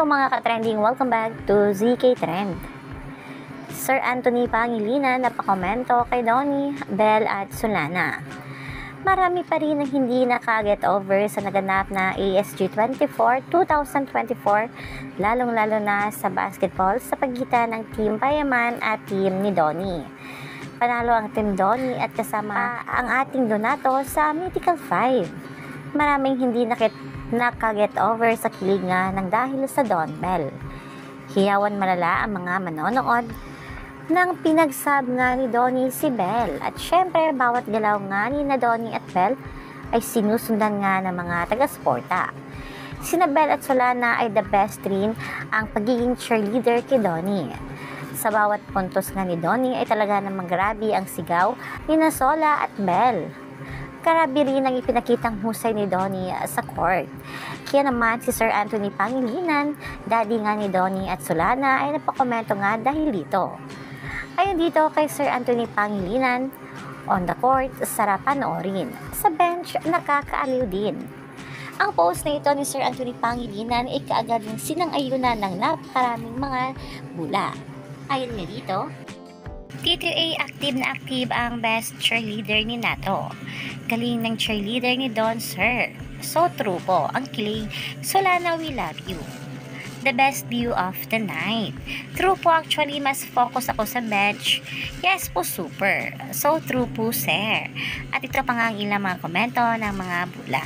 Hello mga ka-trending, welcome back to ZK Trend. Sir Anthony Pangilinan napakomento kay Donnie, Belle at Solana. Marami pa rin ang hindi naka-get over sa naganap na ASG24 2024, lalong-lalo na sa basketball sa pagitan ng Team Payaman at Team ni Donnie. Panalo ang Team Donnie at kasama ang ating Donato sa Mythical 5. Maraming hindi naka-get over sa kilig nga ng dahil sa Don Bell. Hiyawan malala ang mga manonood nang pinagsab nga ni Donnie si Bell, at syempre bawat galaw nga ni na Donnie at Bell ay sinusundan nga ng mga taga-sporta. Sina Bell at Solana ay the best rin ang pagiging cheerleader kay Donnie. Sa bawat puntos nga ni Donnie ay talaga namang grabe ang sigaw ni na Sola at Bell. Grabe rin ang ipinakitang husay ni Donnie sa court. Kaya naman si Sir Anthony Pangilinan, daddy nga ni Donnie at Solana, ay napakomento nga dahil dito. Ayon dito kay Sir Anthony Pangilinan, on the court, sarap panoorin. Sa bench, nakakaaliw din. Ang post na ito ni Sir Anthony Pangilinan ay kaagad ng sinang-ayunan ng napakaraming mga bula. Ayon nga dito, T2A active na active ang best cheerleader ni Nato. Galing ng cheerleader ni Don Sir. So true po, ang kilig. Solana, we love you. The best view of the night. True po, actually mas focus ako sa bench. Yes po, super. So true po, sir. At ito pa nga ang ilang mga komento ng mga bula.